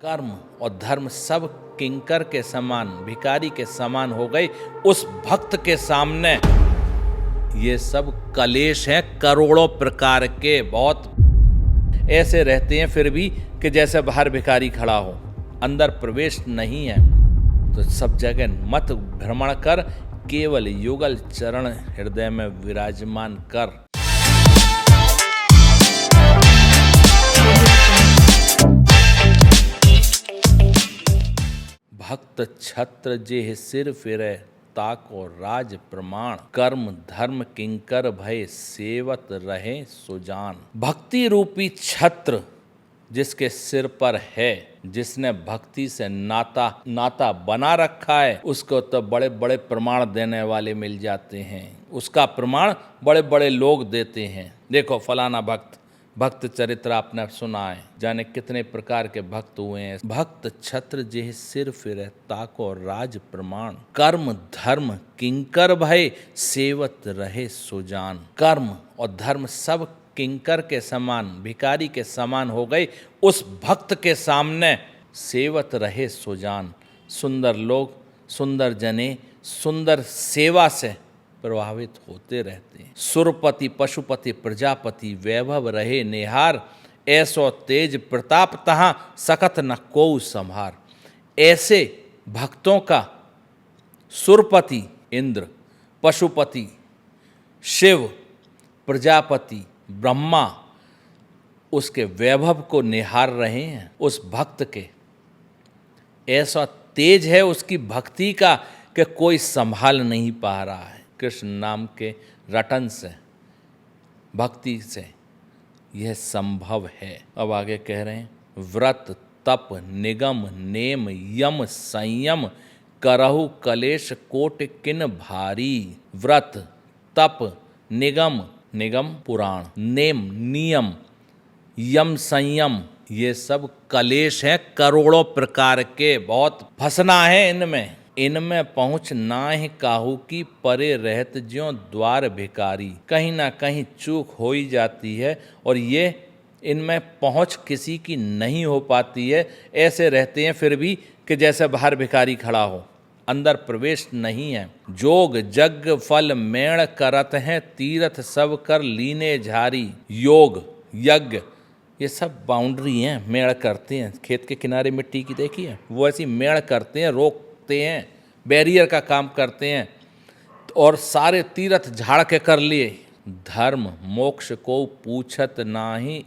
कर्म और धर्म सब किंकर के समान, भिखारी के समान हो गए उस भक्त के सामने। ये सब कलेश हैं करोड़ों प्रकार के, बहुत ऐसे रहते हैं फिर भी कि जैसे बाहर भिखारी खड़ा हो, अंदर प्रवेश नहीं है। तो सब जगह मत भ्रमण कर, केवल युगल चरण हृदय में विराजमान कर। भक्त छत्र जेह सिर फिरे, ताको राज प्रमाण। कर्म धर्म किंकर भय, सेवत रहे सुजान। भक्ति रूपी छत्र जिसके सिर पर है, जिसने भक्ति से नाता बना रखा है, उसको तो बड़े बड़े प्रमाण देने वाले मिल जाते हैं। उसका प्रमाण बड़े बड़े लोग देते हैं। देखो फलाना भक्त चरित्र आपने सुना है, जाने कितने प्रकार के भक्त हुए हैं। भक्त छत्र जेह सिर फिरे, ताको राज प्रमाण। कर्म धर्म किंकर भय, सेवत रहे सुजान। कर्म और धर्म सब किंकर के समान, भिखारी के समान हो गए उस भक्त के सामने। सेवत रहे सुजान। सुंदर लोग, सुंदर जने, सुंदर सेवा से प्रभावित होते रहते हैं। सुरपति पशुपति प्रजापति, वैभव रहे निहार। ऐसो तेज प्रताप तहाँ, सकत न कोउ संभार। ऐसे भक्तों का सुरपति इंद्र, पशुपति शिव, प्रजापति ब्रह्मा उसके वैभव को निहार रहे हैं। उस भक्त के ऐसा तेज है उसकी भक्ति का कि कोई संभाल नहीं पा रहा है। कृष्ण नाम के रटन से, भक्ति से यह संभव है। अब आगे कह रहे हैं, व्रत तप निगम नेम यम संयम, करहु कलेश कोट किन भारी। व्रत तप निगम, निगम पुराण, नेम नियम, यम संयम, ये सब कलेश हैं करोड़ों प्रकार के। बहुत फंसना है इनमें पहुँच नाहि काहू की, परे रहत ज्यों द्वार भिखारी। कहीं ना कहीं चूक हो ही जाती है और ये इनमें पहुँच किसी की नहीं हो पाती है। ऐसे रहते हैं फिर भी कि जैसे बाहर भिखारी खड़ा हो, अंदर प्रवेश नहीं है। जोग जग फल मेण करत हैं, तीर्थ सब कर लीने झारी। योग यज्ञ ये सब बाउंड्री हैं, मेड़ करते हैं। खेत के किनारे मिट्टी की देखी है, वो ऐसी मेड़ करते हैं, रोकते हैं, बैरियर का काम करते हैं। और सारे तीर्थ झाड़ के कर लिए। धर्म मोक्ष को पूछत नाही,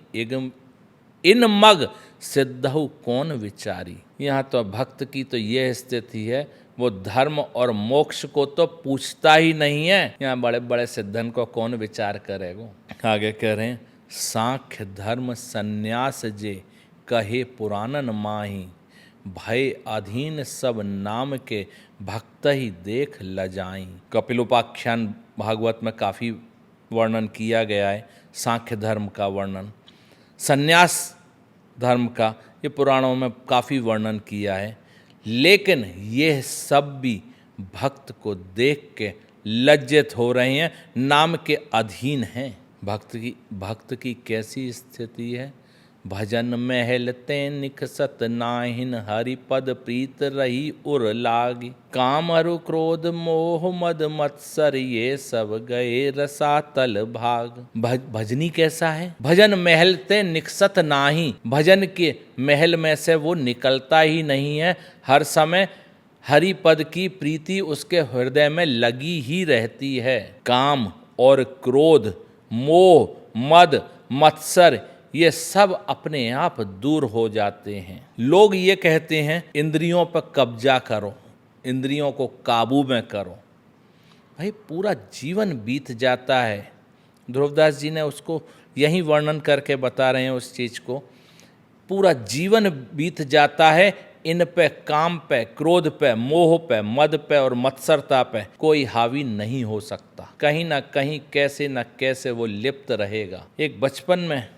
इन मग सिद्धहु कौन विचारी। यहाँ तो भक्त की तो यह स्थिति है, वो धर्म और मोक्ष को तो पूछता ही नहीं है। यहाँ बड़े बड़े सिद्धन को कौन विचार करेगा। आगे कह रहे हैं, सांख्य धर्म संन्यास जे, कहे पुराणन माही। भय अधीन सब नाम के, भक्त ही देख लजाई। कपिलोपाख्यान भागवत में काफ़ी वर्णन किया गया है सांख्य धर्म का वर्णन। संन्यास धर्म का ये पुराणों में काफ़ी वर्णन किया है। लेकिन यह सब भी भक्त को देख के लज्जित हो रहे हैं, नाम के अधीन हैं। भक्त की कैसी स्थिति है। भजन महलते निकसत नाहिन, हरिपद प्रीत रही उर लागी। काम अरु क्रोध मोह मद मत्सर, ये सब गए रसातल भाग। भजनी कैसा है। भजन महलते निकसत नाही, भजन के महल में से वो निकलता ही नहीं है। हर समय हरिपद की प्रीति उसके हृदय में लगी ही रहती है। काम और क्रोध, मोह मद मत्सर, ये सब अपने आप दूर हो जाते हैं। लोग ये कहते हैं इंद्रियों पर कब्जा करो, इंद्रियों को काबू में करो। भाई पूरा जीवन बीत जाता है। ध्रुवदास जी ने उसको यही वर्णन करके बता रहे हैं उस चीज़ को। पूरा जीवन बीत जाता है इन पे, काम पे, क्रोध पे, मोह पे, मद पे और मत्सरता पे कोई हावी नहीं हो सकता। कहीं ना कहीं कैसे न कैसे वो लिप्त रहेगा। एक बचपन में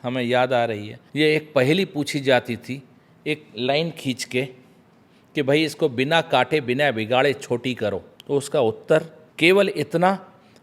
हमें याद आ रही है, ये एक पहेली पूछी जाती थी, एक लाइन खींच के कि भाई इसको बिना काटे बिना बिगाड़े छोटी करो। तो उसका उत्तर केवल इतना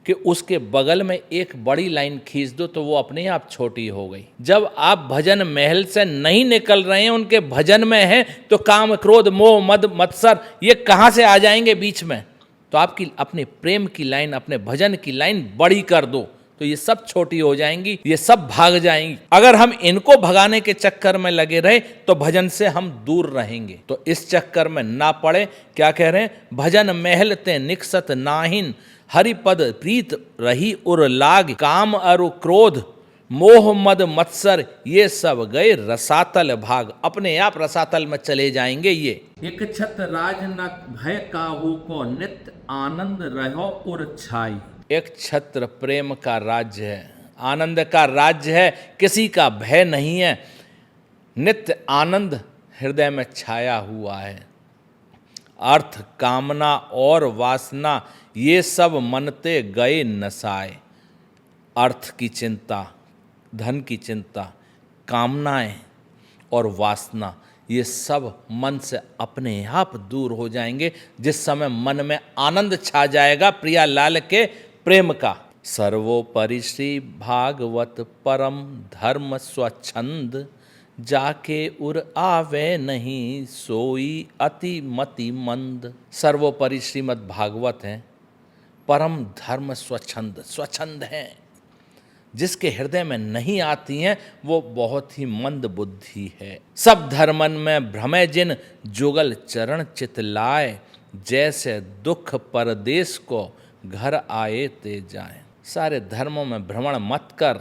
कि उसके बगल में एक बड़ी लाइन खींच दो तो वो अपने आप छोटी हो गई। जब आप भजन महल से नहीं निकल रहे हैं, उनके भजन में हैं, तो काम क्रोध मोह मद मत्सर ये कहाँ से आ जाएंगे बीच में? तो आपकी अपने प्रेम की लाइन, अपने भजन की लाइन बड़ी कर दो तो ये सब छोटी हो जाएंगी, ये सब भाग जाएंगी। अगर हम इनको भगाने के चक्कर में लगे रहे तो भजन से हम दूर रहेंगे। तो इस चक्कर में ना पड़े। क्या कह रहे हैं? भजन महल ते निकसत नाहिन, हरिपद प्रीत रही उर लाग, काम अरु क्रोध मोह मद मत्सर ये सब गए रसातल भाग। अपने आप रसातल में चले जाएंगे ये। एक छत राज न भय काहू को, नित्य आनंद रहो उर छाई। एक छत्र प्रेम का राज्य है, आनंद का राज्य है, किसी का भय नहीं है, नित्य आनंद हृदय में छाया हुआ है। अर्थ कामना और वासना ये सब मनते गए नसाए। अर्थ की चिंता, धन की चिंता, कामनाएं और वासना ये सब मन से अपने आप दूर हो जाएंगे जिस समय मन में आनंद छा जाएगा प्रियालाल के प्रेम का। सर्वोपरि श्री भागवत परम धर्म स्वच्छंद, जाके उर आवे नहीं सोई अति मति मंद। सर्वोपरि श्रीमद् भागवत है, परम धर्म स्वच्छंद, स्वच्छंद है। जिसके हृदय में नहीं आती हैं वो बहुत ही मंद बुद्धि है। सब धर्मन में भ्रमे जिन, जुगल चरण चित लाए, जैसे दुख परदेश को घर आए ते जाए। सारे धर्मों में भ्रमण मत कर,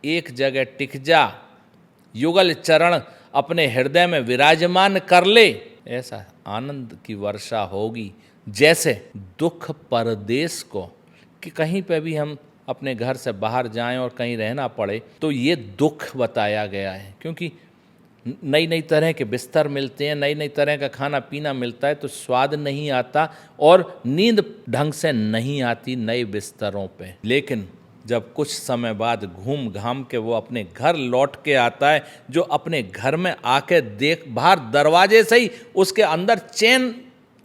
एक जगह टिक जा, युगल चरण अपने हृदय में विराजमान कर ले, ऐसा आनंद की वर्षा होगी। जैसे दुख परदेश को, कि कहीं पे भी हम अपने घर से बाहर जाएं और कहीं रहना पड़े तो ये दुख बताया गया है, क्योंकि नई नई तरह के बिस्तर मिलते हैं, नई नई तरह का खाना पीना मिलता है तो स्वाद नहीं आता और नींद ढंग से नहीं आती नए बिस्तरों पे। लेकिन जब कुछ समय बाद घूम घाम के वो अपने घर लौट के आता है, जो अपने घर में आके देख, बाहर दरवाजे से ही उसके अंदर चैन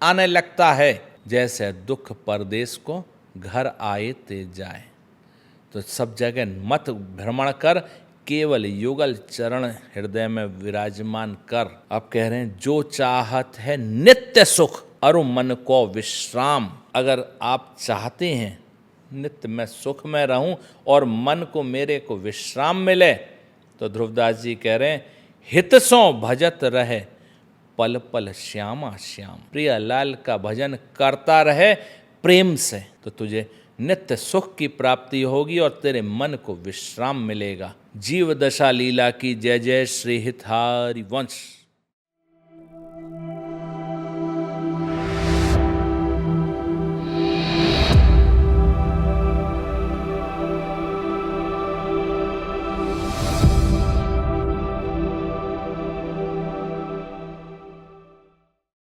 आने लगता है। जैसे दुख परदेश को घर आए ते जाए। तो सब जगह मत भ्रमण कर, केवल युगल चरण हृदय में विराजमान कर। अब कह रहे हैं जो चाहत है नित्य सुख अरु मन को विश्राम। अगर आप चाहते हैं नित्य मैं सुख में रहूं और मन को मेरे को विश्राम मिले, तो ध्रुवदास जी कह रहे हैं हित सो भजत रहे पल पल श्यामा श्याम। प्रियलाल का भजन करता रहे प्रेम से, तो तुझे नित्य सुख की प्राप्ति होगी और तेरे मन को विश्राम मिलेगा। जीव दशा लीला की जय जय। श्री हितहारी वंश।